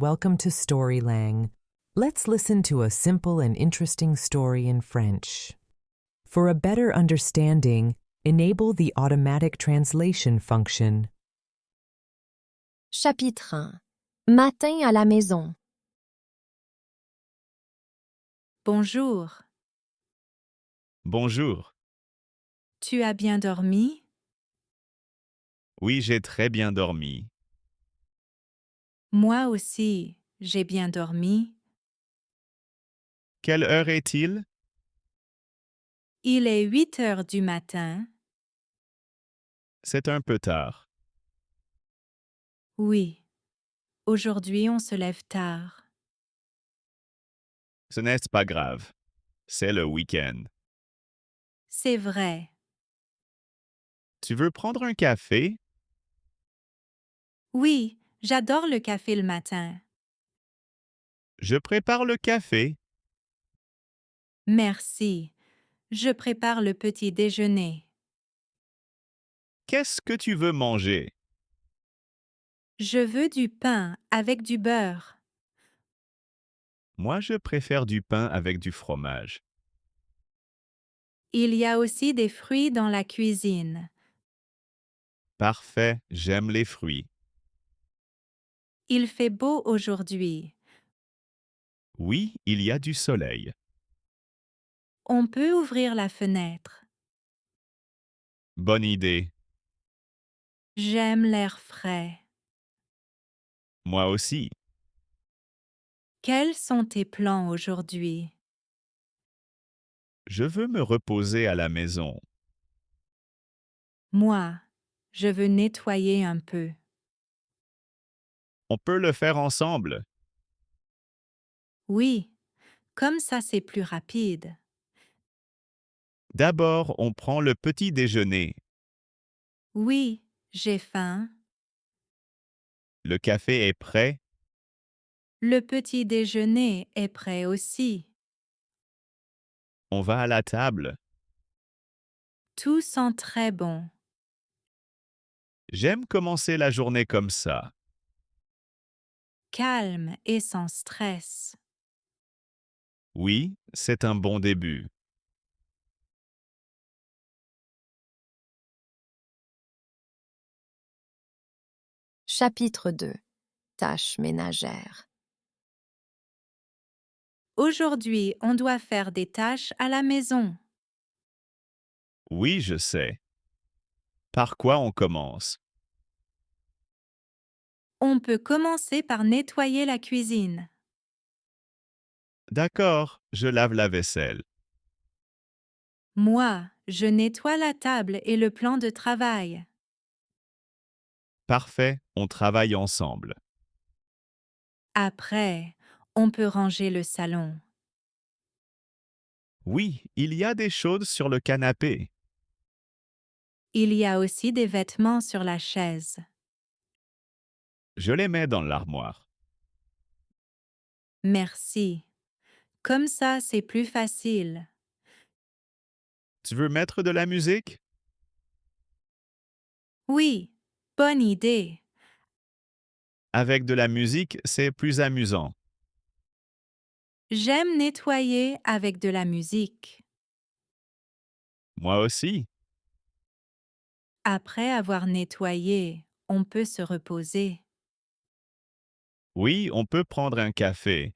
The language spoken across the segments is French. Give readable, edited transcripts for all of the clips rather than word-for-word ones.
welcome to Storylang. Let's listen to a simple and interesting story in French. For a better understanding, enable the automatic translation function. Chapitre 1. Matin à la maison. Bonjour. Bonjour. Tu as bien dormi? Oui, j'ai très bien dormi. Moi aussi, j'ai bien dormi. Quelle heure est-il? Il est 8 heures du matin. C'est un peu tard. Oui. Aujourd'hui, on se lève tard. Ce n'est pas grave. C'est le week-end. C'est vrai. Tu veux prendre un café? Oui, j'adore le café le matin. Je prépare le café. Merci. Je prépare le petit déjeuner. Qu'est-ce que tu veux manger? Je veux du pain avec du beurre. Moi, je préfère du pain avec du fromage. Il y a aussi des fruits dans la cuisine. Parfait, j'aime les fruits. Il fait beau aujourd'hui. Oui, il y a du soleil. On peut ouvrir la fenêtre. Bonne idée. J'aime l'air frais. Moi aussi. Quels sont tes plans aujourd'hui? Je veux me reposer à la maison. Moi, je veux nettoyer un peu. On peut le faire ensemble. Oui, comme ça c'est plus rapide. D'abord, on prend le petit déjeuner. Oui, j'ai faim. Le café est prêt. Le petit déjeuner est prêt aussi. On va à la table. Tout sent très bon. J'aime commencer la journée comme ça. Calme et sans stress. Oui, c'est un bon début. Chapitre 2. Tâches ménagères. Aujourd'hui, on doit faire des tâches à la maison. Oui, je sais. Par quoi on commence? On peut commencer par nettoyer la cuisine. D'accord, je lave la vaisselle. Moi, je nettoie la table et le plan de travail. Parfait, on travaille ensemble. Après, on peut ranger le salon. Oui, il y a des choses sur le canapé. Il y a aussi des vêtements sur la chaise. Je les mets dans l'armoire. Merci. Comme ça, c'est plus facile. Tu veux mettre de la musique? Oui, bonne idée. Avec de la musique, c'est plus amusant. J'aime nettoyer avec de la musique. Moi aussi. Après avoir nettoyé, on peut se reposer. Oui, on peut prendre un café.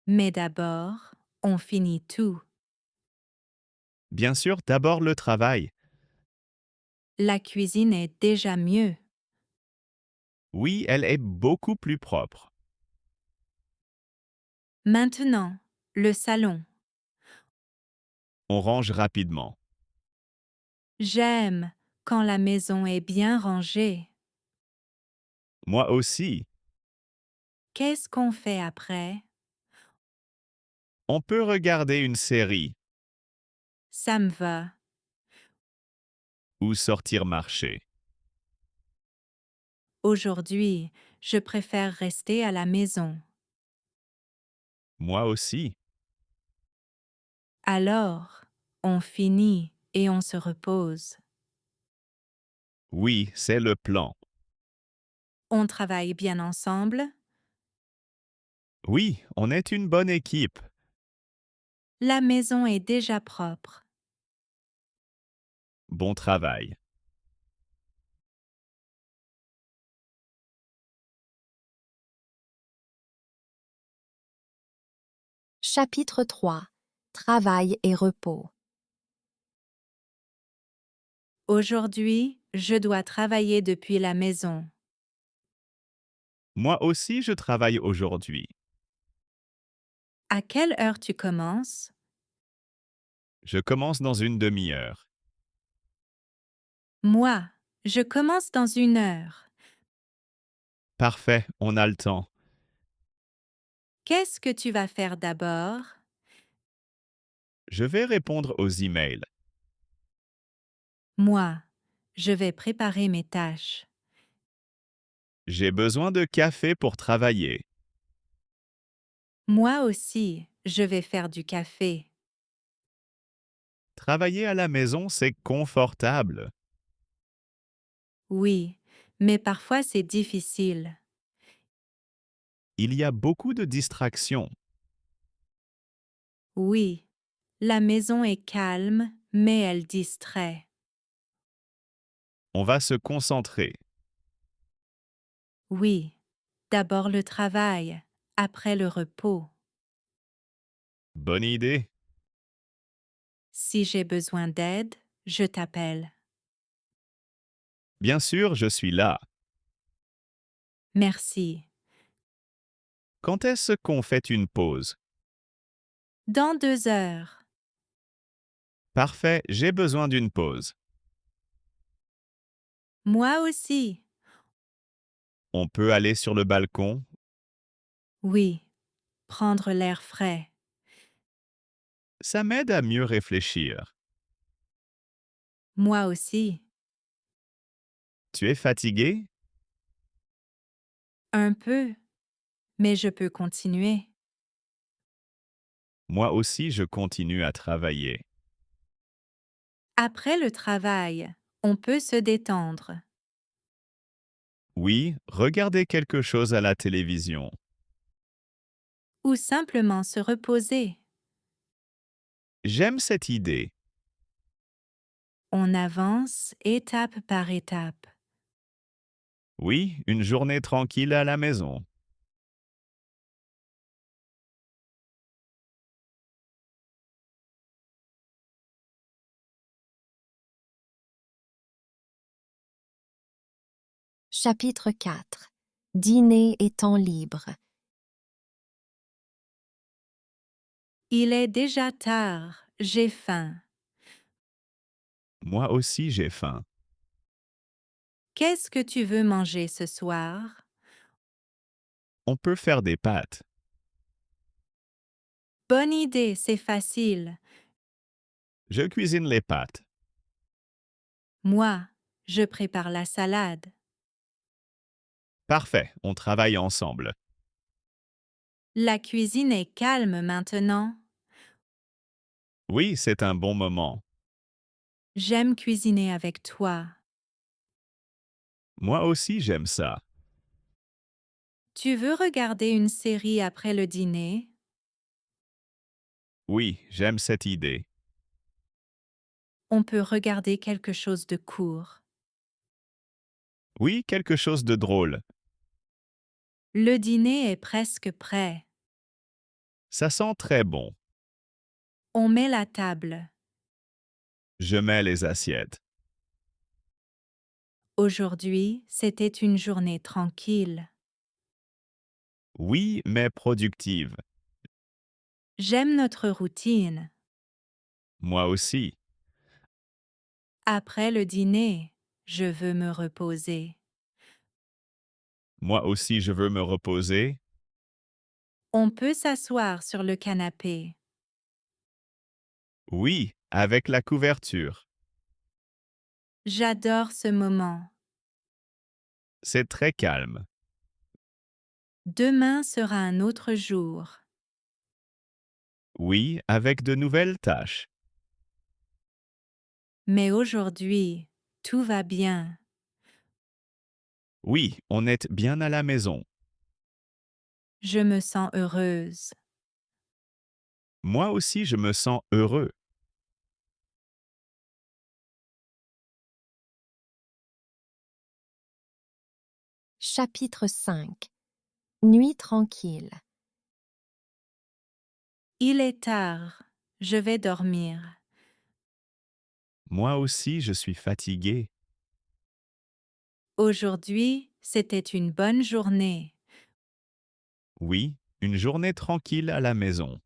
Mais d'abord, on finit tout. Bien sûr, d'abord le travail. La cuisine est déjà mieux. Oui, elle est beaucoup plus propre. Maintenant, le salon. On range rapidement. J'aime quand la maison est bien rangée. Moi aussi. Qu'est-ce qu'on fait après? On peut regarder une série Ça me va. ou sortir marcher. Aujourd'hui, je préfère rester à la maison. Moi aussi. Alors, on finit et on se repose. Oui, c'est le plan. On travaille bien ensemble. Oui, on est une bonne équipe. La maison est déjà propre. Bon travail. Chapitre 3. Travail et repos. Aujourd'hui, je dois travailler depuis la maison. Moi aussi, je travaille aujourd'hui. À quelle heure tu commences? Je commence dans une demi-heure. Moi, je commence dans 1 heure. Parfait, on a le temps. Qu'est-ce que tu vas faire d'abord? Je vais répondre aux emails. Moi, je vais préparer mes tâches. J'ai besoin de café pour travailler. Moi aussi, je vais faire du café. Travailler à la maison, c'est confortable. Oui, mais parfois c'est difficile. Il y a beaucoup de distractions. Oui, la maison est calme, mais elle distrait. On va se concentrer. Oui, d'abord le travail, après le repos. Bonne idée. Si j'ai besoin d'aide, je t'appelle. Bien sûr, je suis là. Merci. Quand est-ce qu'on fait une pause? Dans 2 heures. Parfait, j'ai besoin d'une pause. Moi aussi. On peut aller sur le balcon? Oui, prendre l'air frais. Ça m'aide à mieux réfléchir. Moi aussi. Tu es fatigué? Un peu, mais je peux continuer. Moi aussi, je continue à travailler. Après le travail, on peut se détendre. Oui, regarder quelque chose à la télévision. Ou simplement se reposer. J'aime cette idée. On avance étape par étape. Oui, une journée tranquille à la maison. Chapitre 4. Dîner et temps libre. Il est déjà tard, j'ai faim. Moi aussi, j'ai faim. Qu'est-ce que tu veux manger ce soir? On peut faire des pâtes. Bonne idée, c'est facile. Je cuisine les pâtes. Moi, je prépare la salade. Parfait, on travaille ensemble. La cuisine est calme maintenant. Oui, c'est un bon moment. J'aime cuisiner avec toi. Moi aussi, j'aime ça. Tu veux regarder une série après le dîner? Oui, j'aime cette idée. On peut regarder quelque chose de court. Oui, quelque chose de drôle. Le dîner est presque prêt. Ça sent très bon. On met la table. Je mets les assiettes. Aujourd'hui, c'était une journée tranquille. Oui, mais productive. J'aime notre routine. Moi aussi. Après le dîner, je veux me reposer. Moi aussi, je veux me reposer. On peut s'asseoir sur le canapé. Oui, avec la couverture. J'adore ce moment. C'est très calme. Demain sera un autre jour. Oui, avec de nouvelles tâches. Mais aujourd'hui, tout va bien. Oui, on est bien à la maison. Je me sens heureuse. Moi aussi, je me sens heureux. Chapitre 5. Nuit tranquille. Il est tard. Je vais dormir. Moi aussi, je suis fatigué. Aujourd'hui, c'était une bonne journée. Oui, une journée tranquille à la maison.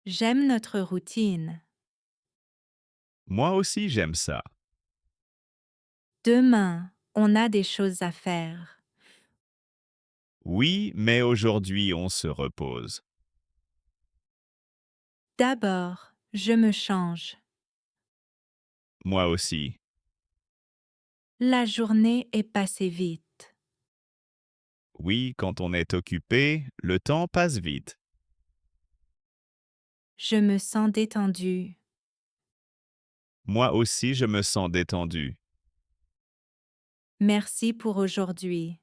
J'aime notre routine. Moi aussi, j'aime ça. Demain, on a des choses à faire. Oui, mais aujourd'hui, on se repose. D'abord, je me change. Moi aussi. La journée est passée vite. Oui, quand on est occupé, le temps passe vite. Je me sens détendue. Moi aussi, je me sens détendu. Merci pour aujourd'hui.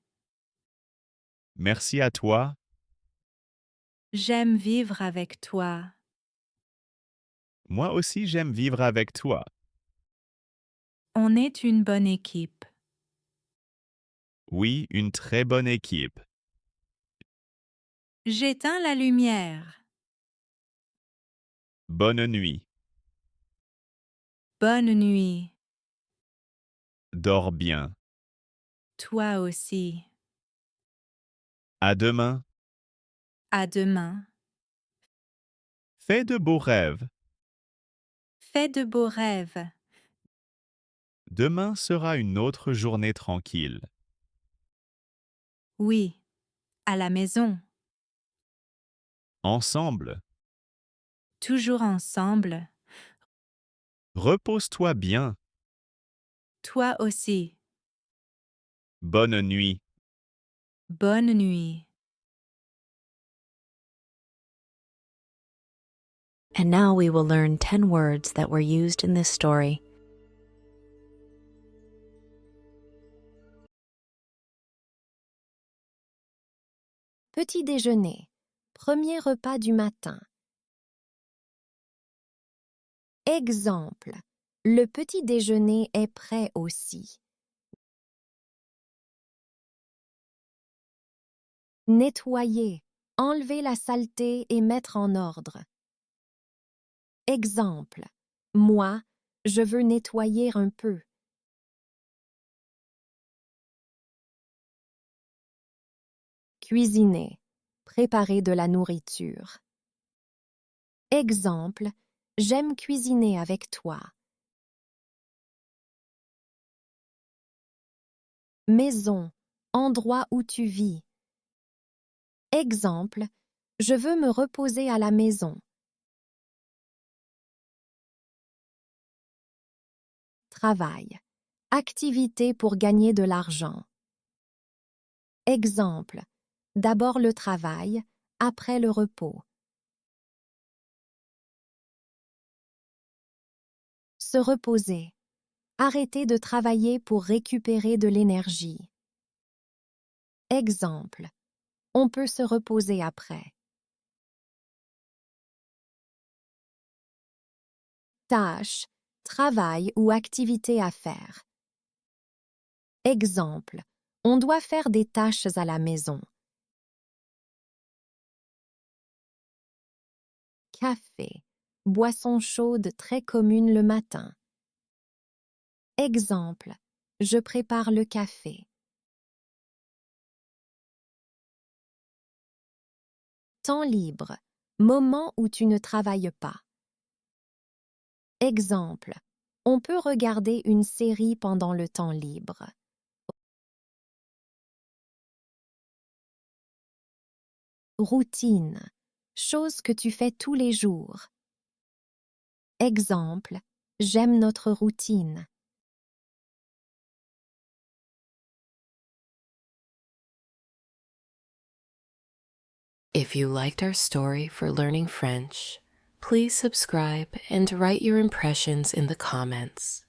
Merci à toi. J'aime vivre avec toi. Moi aussi, j'aime vivre avec toi. On est une bonne équipe. Oui, une très bonne équipe. J'éteins la lumière. Bonne nuit. Bonne nuit. Dors bien. Toi aussi. À demain. À demain. Fais de beaux rêves. Fais de beaux rêves. Demain sera une autre journée tranquille. Oui. À la maison. Ensemble. Toujours ensemble. Repose-toi bien. Toi aussi. Bonne nuit. Bonne nuit. And now we will learn 10 words that were used in this story. Petit déjeuner. Premier repas du matin. Exemple. Le petit déjeuner est prêt aussi. Nettoyer. Enlever la saleté et mettre en ordre. Exemple. Moi, je veux nettoyer un peu. Cuisiner. Préparer de la nourriture. Exemple. J'aime cuisiner avec toi. Maison. Endroit où tu vis. Exemple. Je veux me reposer à la maison. Travail. Activité pour gagner de l'argent. Exemple. D'abord le travail, après le repos. Se reposer. Arrêter de travailler pour récupérer de l'énergie. Exemple. On peut se reposer après. Tâche, travail ou activité à faire. Exemple. On doit faire des tâches à la maison. Café. Boisson chaude très commune le matin. Exemple. Je prépare le café. Temps libre. Moment où tu ne travailles pas. Exemple. On peut regarder une série pendant le temps libre. Routine. Chose que tu fais tous les jours. Exemple. J'aime notre routine. If you liked our story for learning French, please subscribe and write your impressions in the comments.